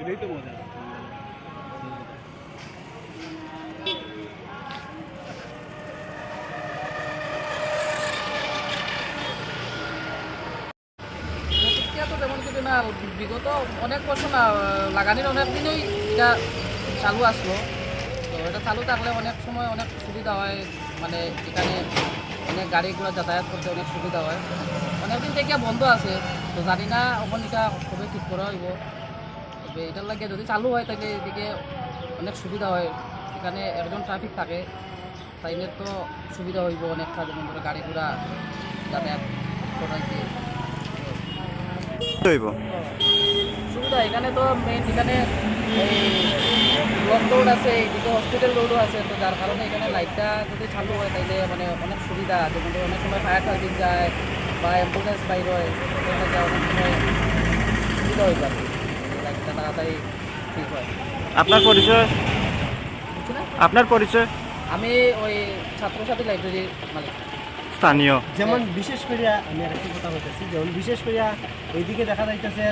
এটাই তো মজা। প্রতিক্রিয়া তো তেমন কিছু না, বিগত অনেক বছর না, লাগানির অনেক দিনই এটা চালু আসলো। তো এটা চালু থাকলে অনেক সময় অনেক সুবিধা হয়, মানে এখানে অনেক গাড়ি ঘোড়া যাতায়াত করতে অনেক সুবিধা হয়। অনেকদিন থেকে বন্ধ আছে, তো জানি না এখন এটা কবে ঠিক করা হইব। তবে এটার লাগে যদি চালু হয় তাহলে এদিকে অনেক সুবিধা হয়। এখানে একজন ট্রাফিক থাকে, টাইমের তো সুবিধা হইব অনেকটা, যেমন ধরো গাড়ি ঘোড়া যাতায়াত করাইতে হইব। সুবিধা। এখানে তো মেইন এখানে এই ব্লক রোড আছে, এইদিকে হসপিটাল রোডও আছে, তো যার কারণে এখানে লাইটটা যদি চালু হয় তাইলে মানে অনেক সুবিধা। যেমন ধরো অনেক সময় ফায়ার সার্ভিস যায় বা অ্যাম্বুলেন্স বাইর হয়, সেখানে যায় অনেক সময় সুবিধা হয়ে যাবে, লাইটটা তাড়াতাড়ি ঠিক হয়। আপনার পরিচয়? বুঝছি না, আপনার পরিচয়? আমি ওই ছাত্রছাত্রী লাইব্রেরির মালিক। স্থানীয়। যেমন বিশেষ করে আমি আরেকটা কথা বলতেছি, যেমন বিশেষ করে এইদিকে দেখা যাইতেছে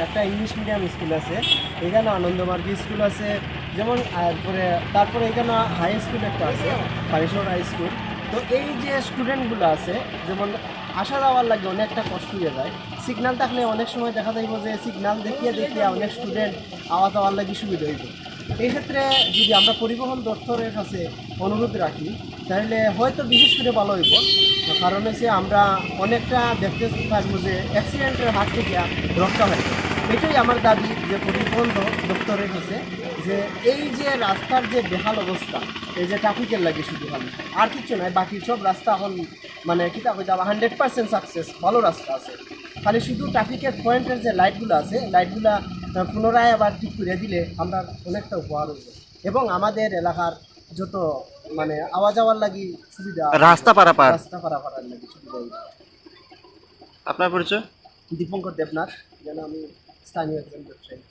একটা ইংলিশ মিডিয়াম স্কুল আছে, এখানে আনন্দমার্গী স্কুল আছে, যেমন তারপরে এখানে হাই স্কুল একটা আছে, পারিশোর হাই স্কুল। তো এই যে স্টুডেন্টগুলো আছে, যেমন আসা যাওয়ার লাগে অনেকটা কষ্ট হয়ে যায়। সিগন্যাল থাকলে অনেক সময় দেখা যাইব যে সিগন্যাল দেখিয়ে দেখিয়ে অনেক স্টুডেন্ট আওয়া যাওয়ার লাগে সুবিধা হইব। এই ক্ষেত্রে যদি আমরা পরিবহন দপ্তরের কাছে অনুরোধ রাখি তাহলে হয়তো বিশেষ করে ভালো হইব। কারণ হচ্ছে আমরা অনেকটা দেখতে পারবো যে অ্যাক্সিডেন্টের হাত থেকে রক্ষা হয়। এটাই আমার দাবি যে পরিবহন দপ্তরের কাছে, যে এই যে রাস্তার যে বেহাল অবস্থা, এই যে ট্রাফিকের লাগে শুধু খালি, আর কিছু নয়, বাকি সব রাস্তা এখন মানে কিতা হইতে 100% সাকসেস, ভালো রাস্তা আছে। খালি শুধু ট্রাফিকের পয়েন্টের যে লাইটগুলো আছে, লাইটগুলা পুনরায় আবার ঠিক করে দিলে আমরা অনেকটা উপকার হইব এবং আমাদের এলাকার যত মানে আওয়া যাওয়ার লাগি সুবিধা, রাস্তা পারাপার। রাস্তা পারাপারের লাগি সুবিধা হইব। আপনার পরিচয়? দীপঙ্কর দেবনাথ, যেন আমি স্থানীয় একজন ব্যবসায়ী।